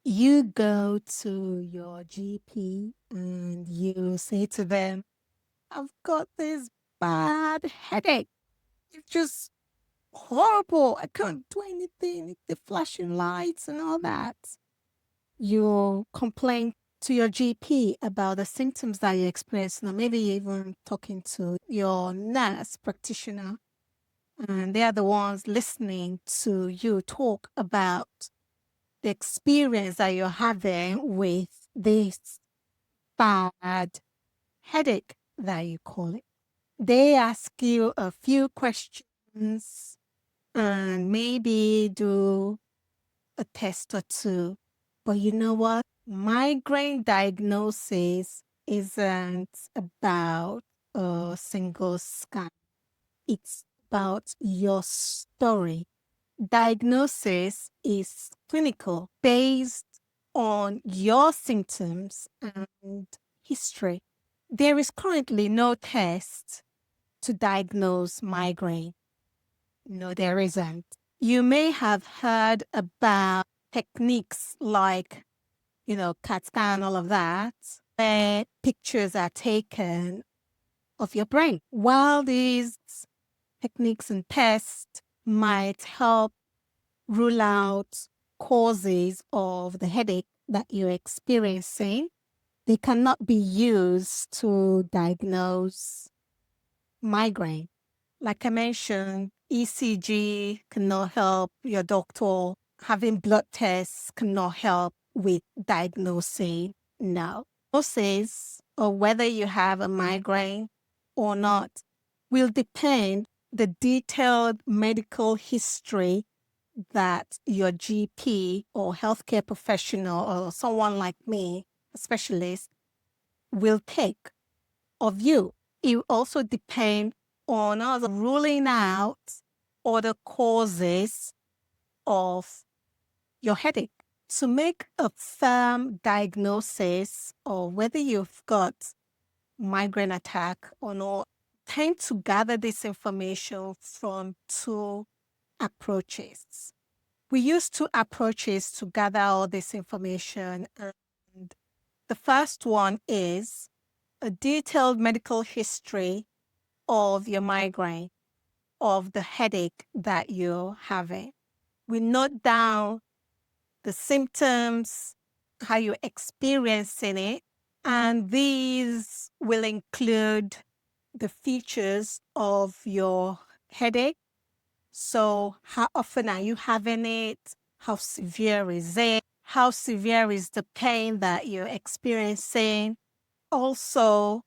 You go to your GP and you say to them, I've got this bad headache. It's just horrible. I can't do anything. The flashing lights and all that. You complain to your GP about the symptoms that you experience. Now, maybe you're even talking to your nurse practitioner, and they are the ones listening to you talk about the experience that you're having with this bad headache that you call it. They ask you a few questions and maybe do a test or two. But you know what? Migraine diagnosis isn't about a single scan. It's about your story. Diagnosis is clinical based on your symptoms and history. There is currently no test to diagnose migraine. No, there isn't. You may have heard about techniques like, CAT scan, all of that, where pictures are taken of your brain. While these techniques and tests might help rule out causes of the headache that you're experiencing, they cannot be used to diagnose migraine. Like I mentioned, ECG cannot help your doctor. Having blood tests cannot help with diagnosing. No. Diagnosis or whether you have a migraine or not will depend the detailed medical history that your GP or healthcare professional or someone like me, a specialist, will take of you. It will also depend on us ruling out other causes of your headache. To make a firm diagnosis of whether you've got migraine attack or not, tend to gather this information from two approaches. We use two approaches to gather all this information. And the first one is a detailed medical history of your migraine, of the headache that you're having. We note down the symptoms, how you're experiencing it, and these will include the features of your headache. So, how often are you having it? How severe is it? How severe is the pain that you're experiencing? Also,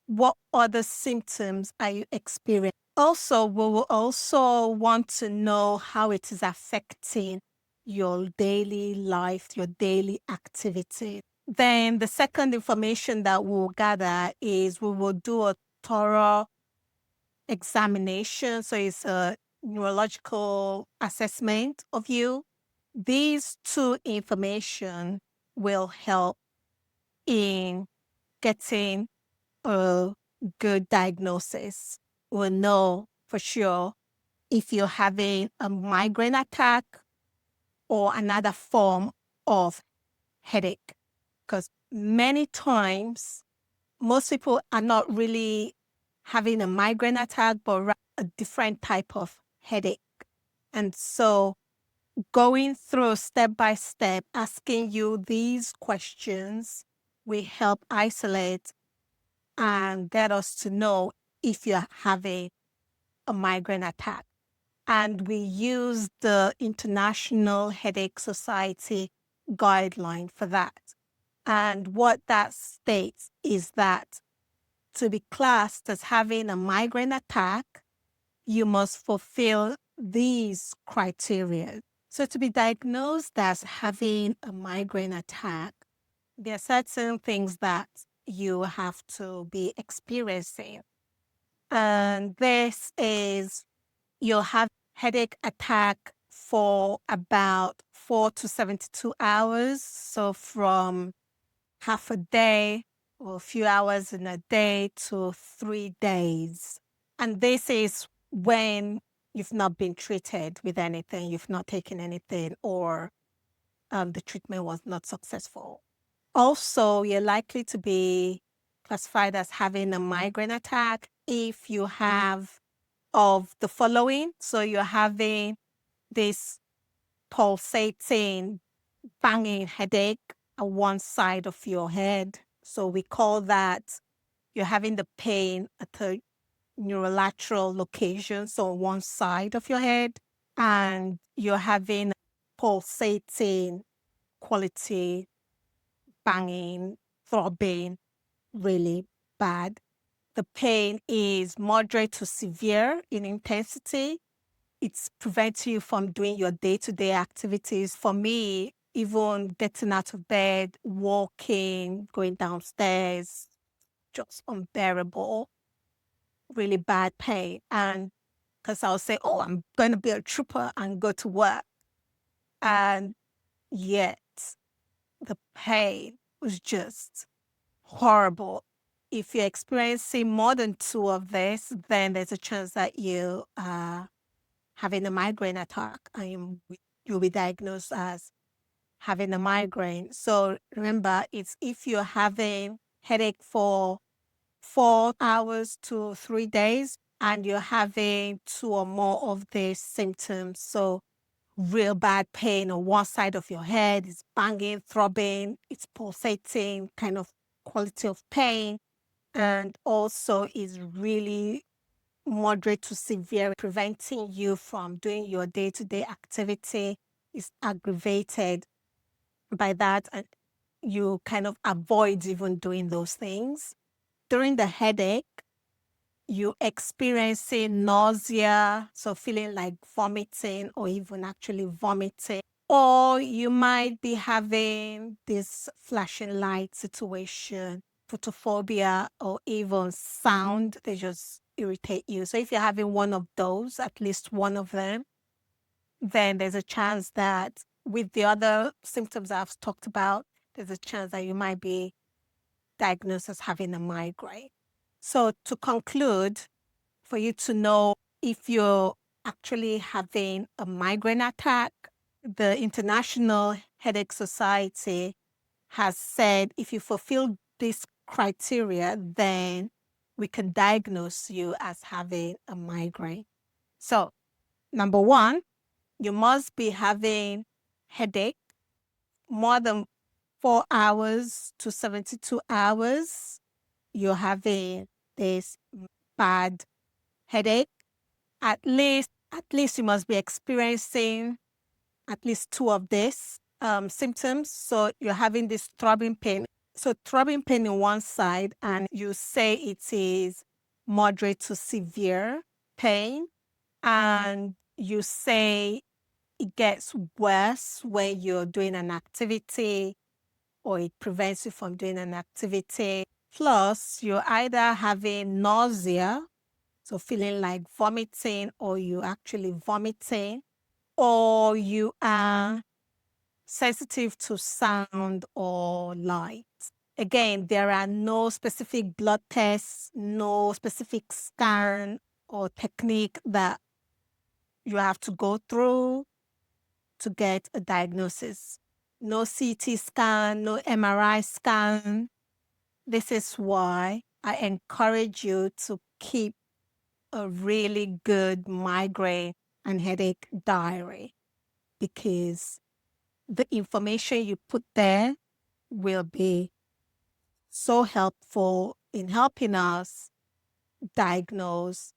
what other symptoms are you experiencing? Also, we will also want to know how it is affecting your daily life, your daily activity. Then the second information that we'll gather is we will do a thorough examination. So it's a neurological assessment of you. These two information will help in getting a good diagnosis. We'll know for sure if you're having a migraine attack or another form of headache. Because many times, most people are not really having a migraine attack, but a different type of headache. And so going through step by step, asking you these questions will help isolate and get us to know if you're having a migraine attack. And we use the International Headache Society guideline for that. And what that states is that to be classed as having a migraine attack, you must fulfill these criteria. So to be diagnosed as having a migraine attack, there are certain things that you have to be experiencing. And this is you'll have headache attack for about 4 to 72 hours. So from half a day or a few hours in a day to 3 days. And this is when you've not been treated with anything, you've not taken anything, or the treatment was not successful. Also, you're likely to be classified as having a migraine attack if you have of the following. So you're having this pulsating, banging headache on one side of your head. So we call that you're having the pain at the neurolateral location, so on one side of your head, and you're having pulsating quality, banging, throbbing, really bad. The pain is moderate to severe in intensity. It's preventing you from doing your day-to-day activities. For me, even getting out of bed, walking, going downstairs, just unbearable, really bad pain. And because I'll say, oh, I'm going to be a trooper and go to work. And yet the pain was just horrible. If you're experiencing more than two of this, then there's a chance that you are having a migraine attack and you'll be diagnosed as having a migraine. So remember, it's if you're having headache for 4 hours to 3 days and you're having two or more of these symptoms. So real bad pain on one side of your head, it's banging, throbbing, it's pulsating, kind of quality of pain, and also is really moderate to severe, preventing you from doing your day-to-day activity, is aggravated by that, and you kind of avoid even doing those things. During the headache, you experiencing nausea, so feeling like vomiting or even actually vomiting. Or you might be having this flashing light situation, photophobia, or even sound. They just irritate you. So if you're having one of those, at least one of them, then there's a chance that with the other symptoms I've talked about, there's a chance that you might be diagnosed as having a migraine. So to conclude, for you to know if you're actually having a migraine attack, the International Headache Society has said if you fulfill this criteria, then we can diagnose you as having a migraine. So, number one, you must be having headache more than 4 hours to 72 hours. You're having this bad headache. At least you must be experiencing at least two of these symptoms. So you're having this throbbing pain. So throbbing pain in one side, and you say it is moderate to severe pain. And you say it gets worse when you're doing an activity or it prevents you from doing an activity. Plus, you're either having nausea, so feeling like vomiting, or you actually vomiting, or you are sensitive to sound or light. Again, there are no specific blood tests, no specific scan or technique that you have to go through to get a diagnosis. No CT scan, no MRI scan. This is why I encourage you to keep a really good migraine and headache diary, because the information you put there will be so helpful in helping us diagnose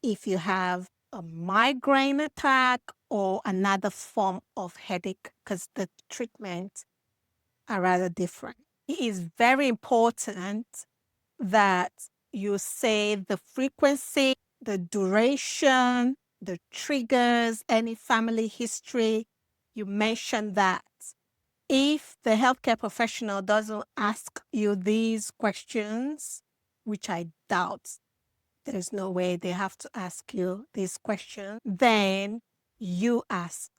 if you have a migraine attack or another form of headache, because the treatments are rather different. It is very important that you say the frequency, the duration, the triggers, any family history. You mention that. If the healthcare professional doesn't ask you these questions, which I doubt, there is no way they have to ask you these questions, then you ask.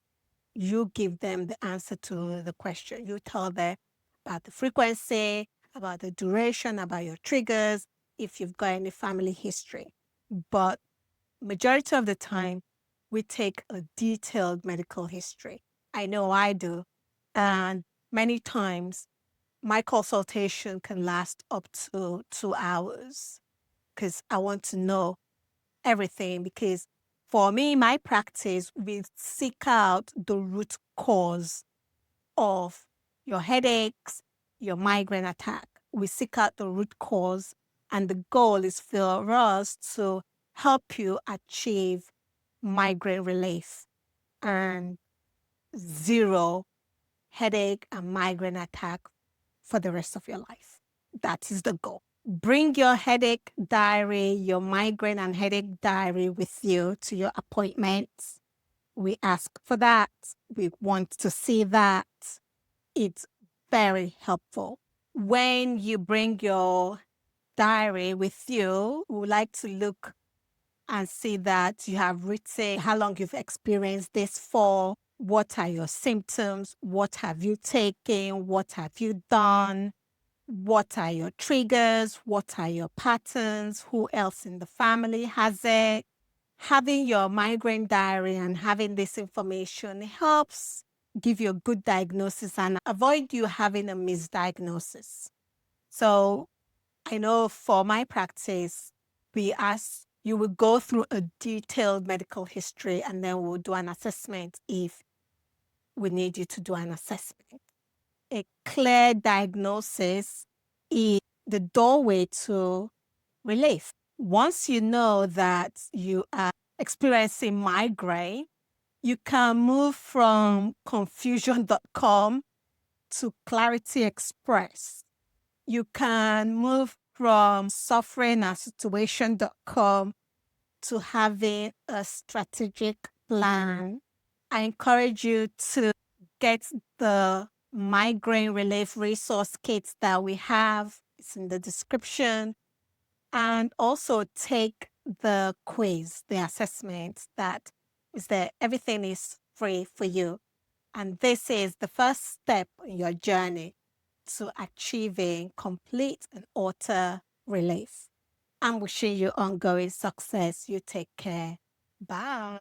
You give them the answer to the question. You tell them about the frequency, about the duration, about your triggers, if you've got any family history. But majority of the time, we take a detailed medical history. I know I do. And many times, my consultation can last up to 2 hours because I want to know everything. Because for me, my practice, we seek out the root cause of your headaches, your migraine attack. We seek out the root cause, and the goal is for us to help you achieve migraine relief and zero headache and migraine attack for the rest of your life. That is the goal. Bring your headache diary, your migraine and headache diary with you to your appointments. We ask for that. We want to see that. It's very helpful. When you bring your diary with you, we would like to look and see that you have written how long you've experienced this for, what are your symptoms, what have you taken, what have you done, what are your triggers, what are your patterns, who else in the family has it. Having your migraine diary and having this information helps give you a good diagnosis and avoid you having a misdiagnosis. So I know for my practice, we ask you will go through a detailed medical history and then we'll do an assessment if we need you to do an assessment. A clear diagnosis is the doorway to relief. Once you know that you are experiencing migraine, you can move from confusion.com to Clarity Express. You can move from suffering and situation.com to having a strategic plan. I encourage you to get the migraine relief resource kits that we have. It's in the description. And also take the quiz, the assessment that is there. Everything is free for you. And this is the first step in your journey to achieving complete and utter relief. I'm wishing you ongoing success. You take care. Bye.